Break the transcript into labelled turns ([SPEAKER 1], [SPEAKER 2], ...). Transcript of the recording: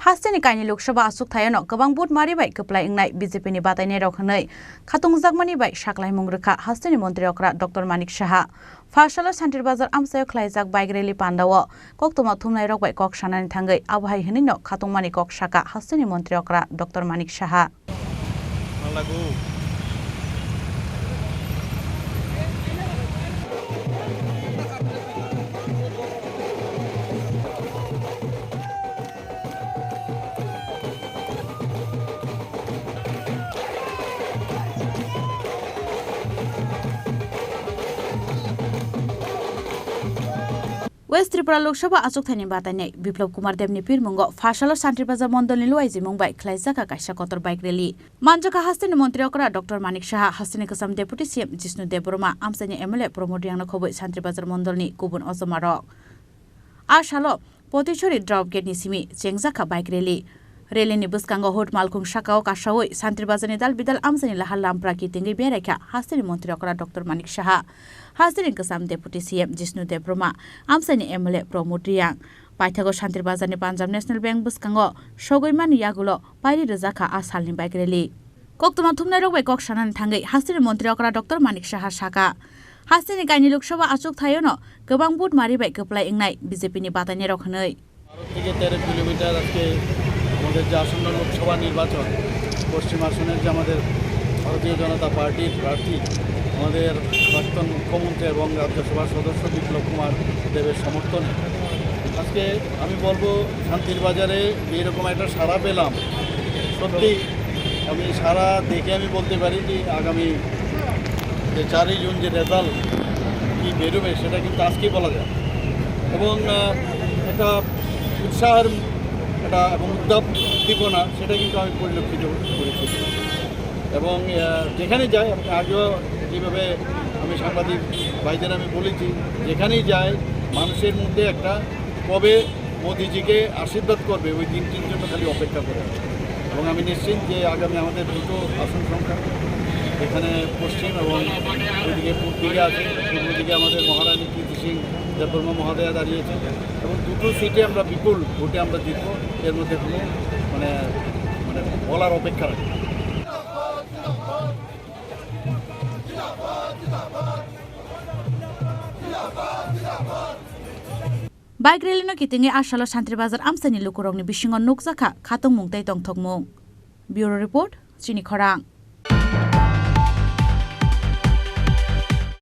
[SPEAKER 1] Hasteni Kainwi Sabha Achukthaio Kwbangkuk mari bai Kwplai wngnai BJP ni Batainairok hanai khatungjagmani bai saklai mungrukha Hasteni Montriokra Dr. Manik Saha Fasalo Santir Bazar Amsayo khlaijak bike rally pandao koktoma thumnairok bai kok sanani thangai abhai hinino khatungmani kok saka Hasteni Montriokra Dr. Manik Saha West Tripura Lok Sabha Achukthaio Batainairok Biplop Kumar Devni Pirmungo Fasalo Santir Bazar Mondolni Luaiji Mumbai Khlaijaka Kaisa Kotor bike rally Manjaka Hasteni Montriokra Dr. Manik Saha Hasteni Kasam Deputy CM Jisnu Debroma Amsani MLA Promote Yang Khoboi Santir Bazar Mondolni Kubun Ozomarok Ashalo Potichori Drop Gate ni Simi Chengjaka bike rally Rally ni buskango hot malkhung sakao kasawoi Santir Bazar ni dal bidal amsani lahal lampra ki tingi berekha Hasteni Montriokra Dr. Manik Saha Hasteni Kasam Deputy CM Jisnu Debroma Amsani MLA Promote Yang Paithago Santir Bazar ni Punjab National Bank buskango Sogoimani Yagulo Pairi Rezaka Asal ni bike rally Koktoma thumnairok bai kok sanan thangai Hasteni Montriokra Dr. Manik Saha saka Hasteni Kainwi Lok Sabha Achukthaio Kwbangkuk mari bai Kwplai wngnai BJP ni Batainairok hanai
[SPEAKER 2] থেকে 13 kilometre আজকে আমাদের যে আসন্ন লোকসভা নির্বাচন পশ্চিম আসনের যে আমাদের ভারতীয় জনতা পার্টির প্রার্থী আমাদের প্রাক্তন মুখ্যমন্ত্রী এবং রাজ্যসভার সদস্য বিপ্লব কুমার দেবের সমর্থনে আজকে আমি বলবো শান্তির বাজারে এরকম একটা সাড়া পেলাম সত্যি আমি সারা দেখে আমি বলতে পারি যে আগামী যে 4 জুন যে রেজাল্ট কি বেরোবে সেটা কিন্তু আজকেই বলা যায় এবং একটা উৎসাহের একটা এবং উদ্দীপনা সেটা কিন্তু আমি পরিলক্ষিত করেছি এবং যেখানে যাই আগেও যেভাবে আমি সাংবাদিক ভাইদের আমি বলেছি যেখানেই যায় মানুষের মধ্যে একটা কবে মোদিজিকে আশীর্বাদ করবে ওই দিনটির জন্য খালি অপেক্ষা করে এবং আমি নিশ্চিত যে আগামী আমাদের দুটো আসন সংখ্যা এখানে পশ্চিম এবং ওইদিকে পূর্ব দিকে আছে পূর্ব দিকে আমাদের মহারানী কীর্তি সিং দেববর্মা মহোদয়া দাঁড়িয়েছে এবং দুটো সিটে আমরা বিপুল ভোটে আমরা জিতব এর মধ্যে কোনো মানে বলার অপেক্ষা রাখি
[SPEAKER 1] Bike rally no kitingi Ashalo Santir Bazar Amsani Lukurongni Bishingon Nukjaka Khatungmung tei Tongthokmung Bureau Report Chini Khorang